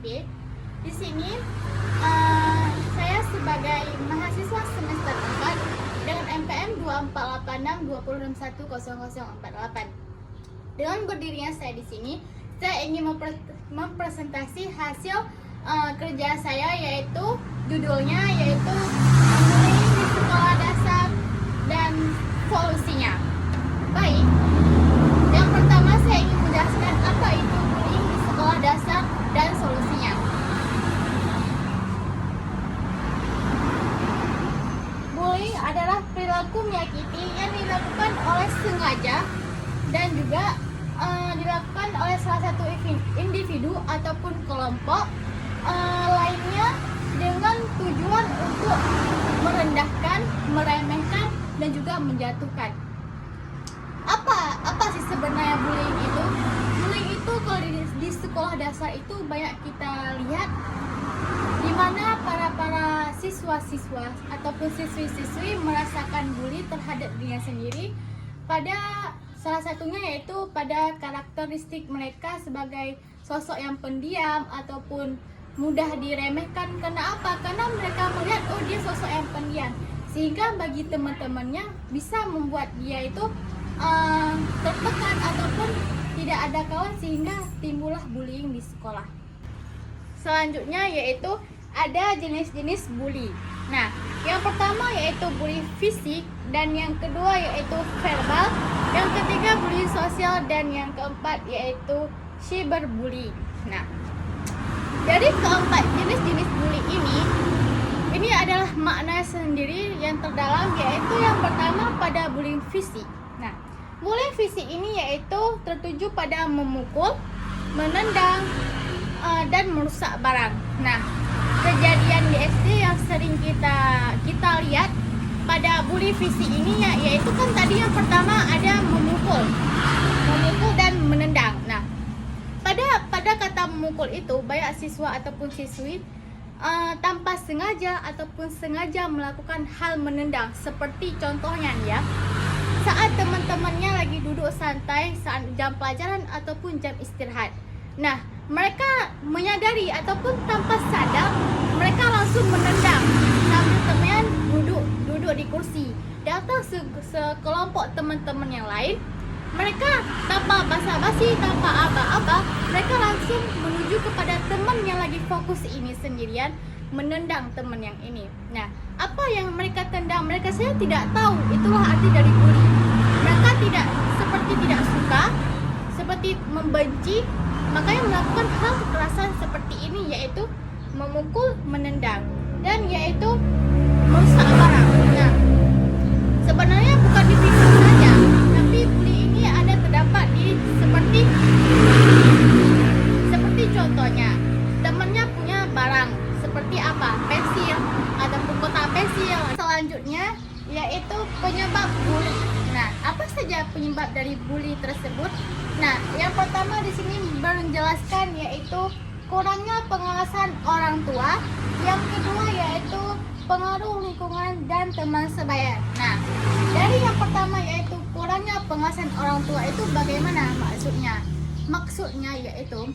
Oke. Di sini saya sebagai mahasiswa semester 4 dengan MPM 248620610048. Dengan berdirinya saya di sini, saya ingin mempresentasi hasil kerja saya, yaitu judulnya yaitu bullying di sekolah dasar dan solusinya. Baik, yang pertama saya ingin menjelaskan apa itu bullying di sekolah dasar dan solusinya. Bullying adalah perilaku menyakiti yang dilakukan oleh sengaja dan juga dilakukan oleh salah satu individu ataupun kelompok lainnya dengan tujuan untuk merendahkan, meremehkan, dan juga menjatuhkan. Apa sih sebenarnya bullying itu? Bullying itu kalau di sekolah dasar itu banyak kita lihat, di mana para siswa-siswa ataupun siswi-siswi merasakan bully terhadap dirinya sendiri, pada salah satunya yaitu pada karakteristik mereka sebagai sosok yang pendiam ataupun mudah diremehkan. Karena apa? Karena mereka melihat dia sosok yang pendiam, sehingga bagi teman-temannya bisa membuat dia itu tertekan ataupun tidak ada kawan, sehingga timbullah bullying di sekolah. Selanjutnya yaitu ada jenis-jenis bully. Nah, yang pertama yaitu bully fisik, dan yang kedua yaitu verbal, yang ketiga bully sosial, dan yang keempat yaitu cyberbully. Nah, dari keempat jenis-jenis bully ini adalah makna sendiri yang terdalam, yaitu yang pertama pada bullying fisik. Nah, bullying fisik ini yaitu tertuju pada memukul, menendang, dan merusak barang. Nah, kejadian di SD yang sering kita lihat pada bully fisik ini yaitu kan tadi yang pertama ada memukul dan menendang. Nah, pada kata memukul itu banyak siswa ataupun siswi tanpa sengaja ataupun sengaja melakukan hal menendang. Seperti contohnya nih ya, saat teman-temannya lagi duduk santai saat jam pelajaran ataupun jam istirahat. Nah, mereka menyadari ataupun tanpa sadar mereka langsung menendang sambil teman duduk di kursi. Datang sekelompok teman-teman yang lain, mereka tanpa basa-basi, tanpa aba-aba, mereka langsung menuju kepada teman yang lagi fokus ini sendirian, menendang teman yang ini. Nah, apa yang mereka tendang? Mereka saja tidak tahu itulah arti dari bully. Mereka seperti tidak suka, seperti membenci, makanya melakukan hal kekerasan seperti ini, yaitu memukul, menendang, dan yaitu merusak barang. Nah, sebenarnya bukan di fisik saja, tapi bully ini ada terdapat di seperti contohnya, temannya punya barang seperti apa? Pensil ataupun kotak pensil. Selanjutnya yaitu penyebab bully. Nah, apa saja penyebab dari bully tersebut? Nah, yang pertama di sini menjelaskan yaitu kurangnya pengawasan orang tua. Yang kedua yaitu pengaruh lingkungan dan teman sebaya. Nah, dari yang pertama yaitu kurangnya pengawasan orang tua itu bagaimana maksudnya? Maksudnya yaitu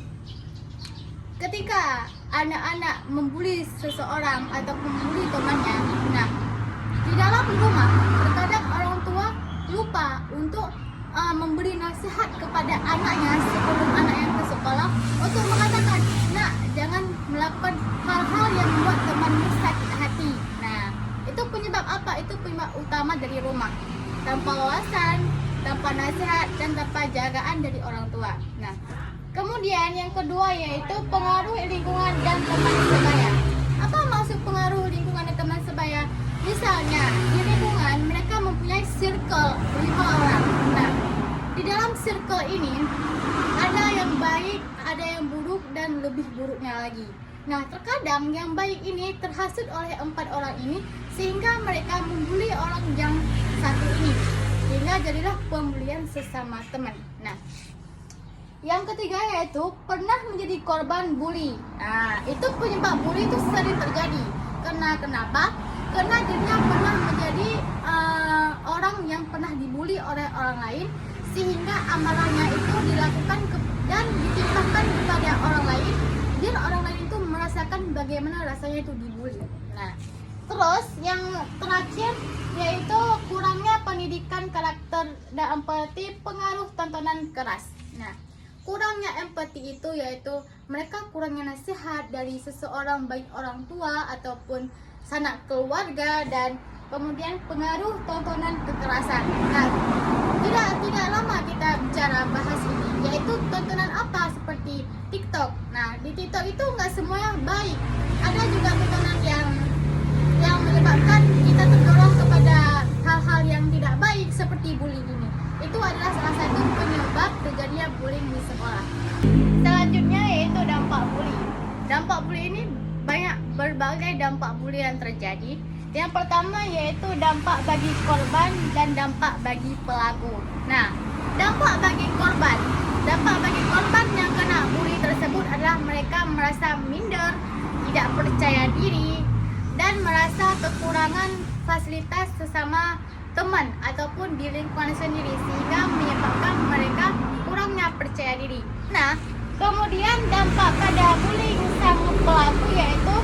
ketika anak-anak membuli seseorang ataupun membuli temannya. Nah, di dalam rumah terkadang orang tua lupa untuk memberi nasihat kepada anaknya sebelum anaknya ke sekolah, untuk mengatakan, "Nak, jangan melakukan hal-hal yang membuat temanmu sakit hati." Nah, itu penyebab apa? Itu penyebab utama dari rumah. Tanpa wawasan, tanpa nasihat, dan tanpa jagaan dari orang tua. Nah, kemudian yang kedua yaitu pengaruh lingkungan dan teman sebaya. Apa maksud pengaruh lingkungan dan teman sebaya? Misalnya di lingkungan mereka mempunyai circle 5 orang. Nah, di dalam circle ini ada yang baik, ada yang buruk, dan lebih buruknya lagi. Nah, terkadang yang baik ini terhasut oleh 4 orang ini, sehingga mereka membuli orang yang satu ini, sehingga jadilah pembulian sesama teman. Nah, yang ketiga yaitu pernah menjadi korban bully. Nah, itu penyebab bully itu sering terjadi. Kenapa? Karena dirinya pernah menjadi orang yang pernah dibully oleh orang lain, sehingga amalannya itu dilakukan dan ditimpakan kepada orang lain, biar orang lain itu merasakan bagaimana rasanya itu dibully. Nah, terus yang terakhir yaitu kurangnya pendidikan karakter dan empati pengaruh tontonan keras. Nah, kurangnya empati itu yaitu mereka kurangnya nasihat dari seseorang, baik orang tua ataupun sanak keluarga, dan kemudian pengaruh tontonan kekerasan. Nah, tidak lama kita bicara bahas ini, yaitu tontonan apa seperti TikTok. Nah, di TikTok itu nggak semuanya baik. Ada juga tontonan yang menyebabkan kita terdorong kepada hal-hal yang tidak baik seperti bullying ini. Itu adalah salah satu penyebab terjadinya bullying di sekolah. Selanjutnya yaitu dampak bully. Dampak bully ini banyak berbagai dampak bully yang terjadi. Yang pertama yaitu dampak bagi korban dan dampak bagi pelaku. Nah, dampak bagi korban yang kena bully tersebut adalah mereka merasa minder, tidak percaya diri, dan merasa kekurangan fasilitas sesama teman ataupun di lingkungan sendiri, sehingga menyebabkan mereka kurangnya percaya diri. Nah, kemudian dampak pada bullying sang pelaku yaitu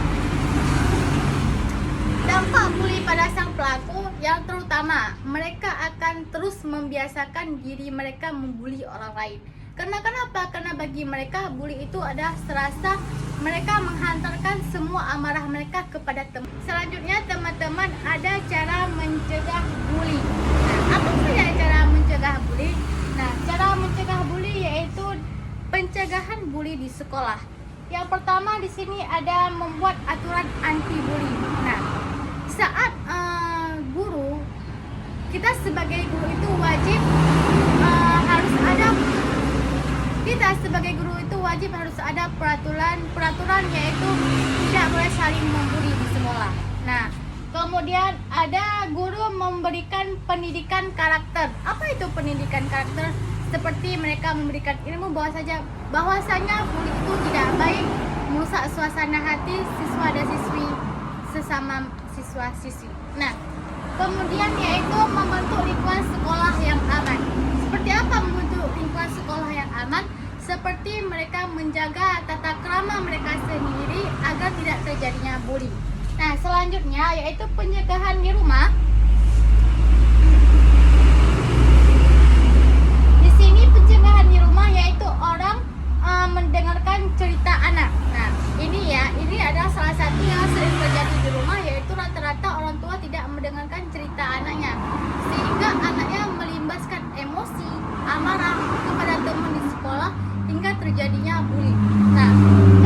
dampak bully pada sang pelaku yang terutama mereka akan terus membiasakan diri mereka membuli orang lain. Kenapa? Karena bagi mereka bully itu adalah serasa mereka menghantarkan semua amarah mereka kepada teman. Selanjutnya teman-teman, ada cara mencegah bully. Nah, apa saja cara mencegah bully? Nah, cara mencegah bully yaitu pencegahan bully di sekolah. Yang pertama di sini ada membuat aturan anti bully. Nah, saat kita sebagai guru itu wajib harus ada peraturan yaitu tidak boleh saling membuli di sekolah. Nah, kemudian ada guru memberikan pendidikan karakter. Apa itu pendidikan karakter? Seperti mereka memberikan ilmu bahwasanya bully itu tidak baik, merusak suasana hati siswa dan siswi sesama siswa-siswi. Nah, kemudian yaitu membentuk lingkungan sekolah yang aman. Seperti apa membentuk lingkungan sekolah yang aman? Seperti mereka menjaga tata krama mereka sendiri agar tidak terjadinya bullying. Nah, selanjutnya yaitu pencegahan di rumah. Di sini pencegahan di rumah yaitu orang mendengarkan cerita anak. Nah, ini adalah salah satu yang sering terjadi di rumah, yaitu rata-rata orang tua tidak mendengarkan cerita anaknya, sehingga anaknya melimbaskan emosi, amarah kepada teman di sekolah hingga terjadinya bullying. Nah,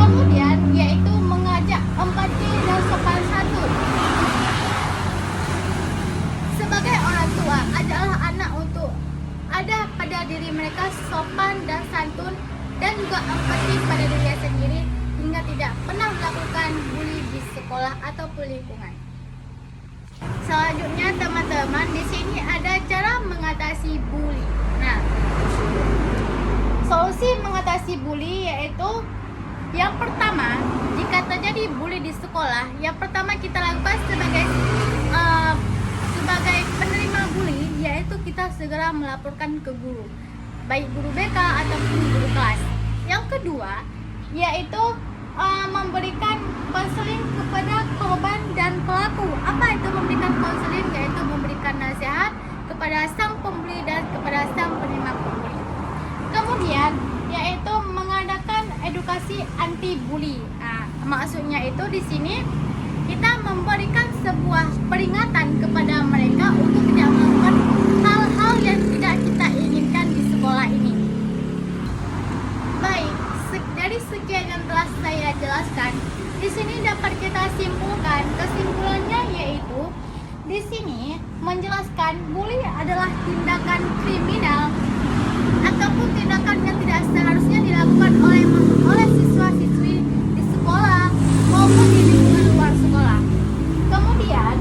kemudian yaitu mengajak empati dan sopan santun. Sebagai orang tua, ajaklah anak untuk ada pada diri mereka sopan dan santun dan juga empati pada dirinya sendiri hingga tidak pernah melakukan bully di sekolah ataupun lingkungan. Selanjutnya teman-teman, di sini ada cara mengatasi bully. Nah, solusi mengatasi bully yaitu yang pertama, jika terjadi bully di sekolah, yang pertama kita lakukan sebagai penerima bully yaitu kita segera melaporkan ke guru, baik guru BK ataupun guru kelas. Yang kedua yaitu memberikan konseling kepada korban dan pelaku. Apa itu memberikan konseling? Yaitu memberikan nasihat kepada sang pembuli dan kepada sang penerima pembuli. Kemudian yaitu mengadakan edukasi anti bully. Nah, maksudnya itu di sini kita memberikan sebuah peringatan kepada mereka untuk tidak melakukan hal-hal yang tidak kita inginkan di sekolah ini. Baik, dari sekian yang telah saya jelaskan, di sini dapat kita simpulkan. Kesimpulannya yaitu di sini menjelaskan bully adalah tindakan kriminal ataupun tindakan yang tidak seharusnya dilakukan oleh siswa-siswi di sekolah maupun di lingkungan luar sekolah. Kemudian,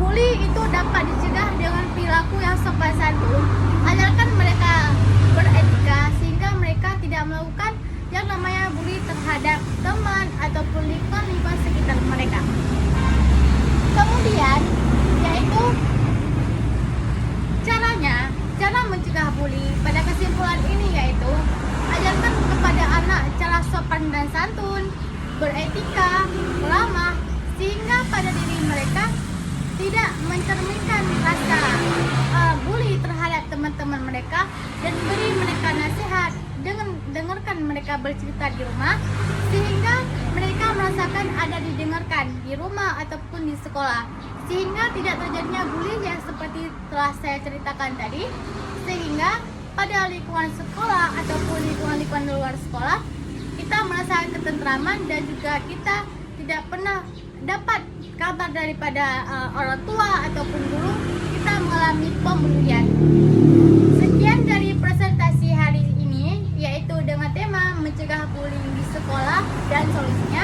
bully itu dapat dicegah dengan perilaku yang sopan santun, ajarkan mereka beretika sehingga mereka tidak melakukan yang namanya bully terhadap teman ataupun lingkungan sekitar mereka. Kemudian, yaitu cara mencegah bully. Pada kesimpulan ini yaitu mengajarkan kepada anak cara sopan dan santun, beretika, ramah, sehingga pada diri mereka tidak mencerminkan rasa bully terhadap teman-teman mereka, dan beri mereka nasihat dengan dengarkan mereka bercerita di rumah, sehingga mereka merasakan ada didengarkan di rumah ataupun di sekolah, sehingga tidak terjadinya bully yang seperti telah saya ceritakan tadi. Sehingga pada lingkungan sekolah ataupun lingkungan di luar sekolah kita merasakan ketentraman, dan juga kita tidak pernah dapat kabar daripada orang tua ataupun guru kita mengalami pembulian. Sekian dari presentasi hari ini, yaitu dengan tema mencegah bullying di sekolah dan solusinya.